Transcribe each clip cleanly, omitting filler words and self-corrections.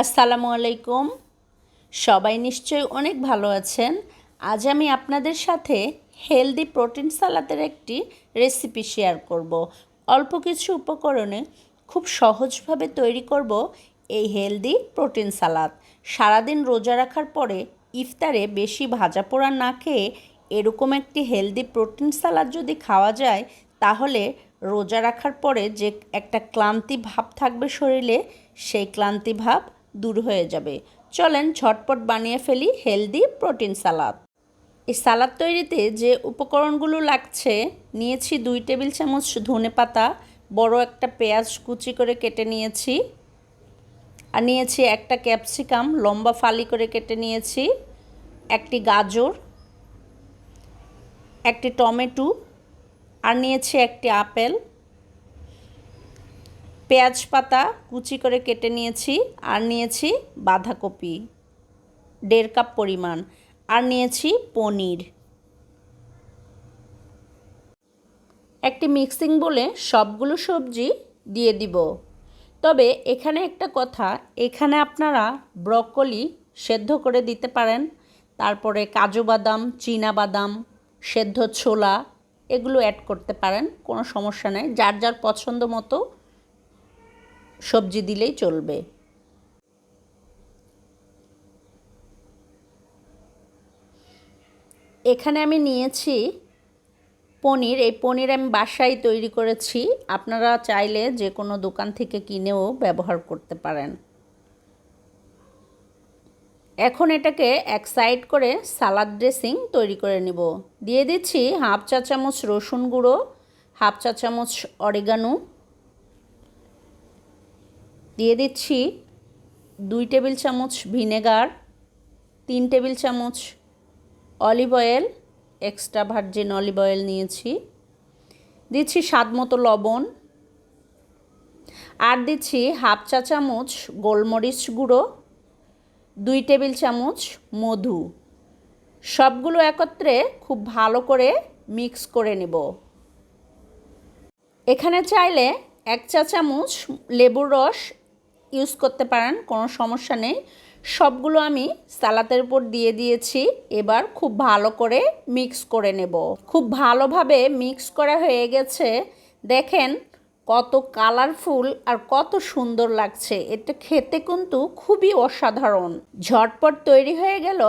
আসসালামু আলাইকুম। সবাই নিশ্চয়ই অনেক ভালো আছেন। আজ আমি আপনাদের সাথে হেলদি প্রোটিন সালাদের একটি রেসিপি শেয়ার করব। অল্প কিছু উপকরণে খুব সহজভাবে তৈরি করব এই হেলদি প্রোটিন সালাদ। সারাদিন রোজা রাখার পরে ইফতারে বেশি ভাজা পোড়া না খেয়ে এরকম একটি হেলদি প্রোটিন সালাদ যদি খাওয়া যায়, তাহলে রোজা রাখার পরে যে একটা ক্লান্তি ভাব থাকবে শরীরে, সেই ক্লান্তি ভাব দূর হয়ে যাবে। চলেন ঝটপট বানিয়ে ফেলি হেলদি প্রোটিন সালাদ। এই সালাদ তৈরিতে যে উপকরণগুলো লাগছে, নিয়েছি 2 টেবিল চামচ ধনেপাতা, বড় একটা পেঁয়াজ কুচি করে কেটে নিয়েছি, আর নিয়েছি একটা ক্যাপসিকাম লম্বা ফালি করে কেটে নিয়েছি, একটি গাজর, একটি টমেটো, আর নিয়েছি একটি আপেল, পেঁয়াজ পাতা কুচি করে কেটে নিয়েছি, আর নিয়েছি বাঁধাকপি 1.5 কাপ পরিমাণ, আর নিয়েছি পনির। একটি মিক্সিং বলে সবগুলো সবজি দিয়ে দিব। তবে এখানে একটা কথা, এখানে আপনারা ব্রকলি সেদ্ধ করে দিতে পারেন, তারপরে কাজু বাদাম, চীনা বাদাম, সেদ্ধ ছোলা এগুলো অ্যাড করতে পারেন, কোনো সমস্যা নেই। যার যার পছন্দ মতো সবজি দিলেই চলবে। এখানে আমি নিয়েছি পনির। এই পনির আমি বাসায় তৈরি করেছি, আপনারা চাইলে যে কোনো দোকান থেকে কিনেও ব্যবহার করতে পারেন। এখন এটাকে এক সাইড করে সালাদ ড্রেসিং তৈরি করে নিব। দিয়ে দিচ্ছি 1/2 চা চামচ রসুন গুঁড়ো, 1/2 চা চামচ অরিগানো, দিয়ে দিচ্ছি 2 টেবিল চামচ ভিনেগার, 3 টেবিল চামচ olive oil, extra virgin olive oil নিয়েছি, দিচ্ছি স্বাদ মতো লবণ, আর দিচ্ছি 1/2 চা চামচ গোলমরিচ গুঁড়ো, 2 টেবিল চামচ মধু। সবগুলো একত্রে খুব ভালো করে মিক্স করে নেব। এখানে চাইলে 1 চা চামচ লেবুর রস ইউজ করতে পারেন, কোনো সমস্যা নেই। সবগুলো আমি সালাদের উপর দিয়ে দিয়েছি। এবার খুব ভালো করে মিক্স করে নেব। খুব ভালোভাবে মিক্স করা হয়ে গেছে। দেখেন কত কালারফুল আর কত সুন্দর লাগছে। এটা খেতে কিন্তু খুবই অসাধারণ। ঝটপট তৈরি হয়ে গেল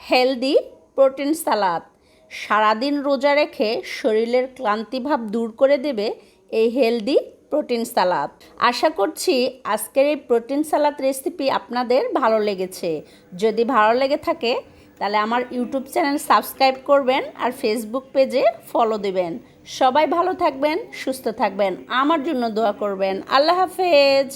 হেলদি প্রোটিন সালাদ। সারাদিন রোজা রেখে শরীরের ক্লান্তিভাব দূর করে দেবে এই হেলদি প্রোটিন সালাদ। আশা করছি আজকের এই প্রোটিন সালাদ রেসিপি আপনাদের ভালো লেগেছে। যদি ভালো লেগে থাকে তাহলে আমার ইউটিউব চ্যানেল সাবস্ক্রাইব করবেন আর ফেসবুক পেজে ফলো দেবেন। সবাই ভালো থাকবেন, সুস্থ থাকবেন, আমার জন্য দোয়া করবেন। আল্লাহ হাফেজ।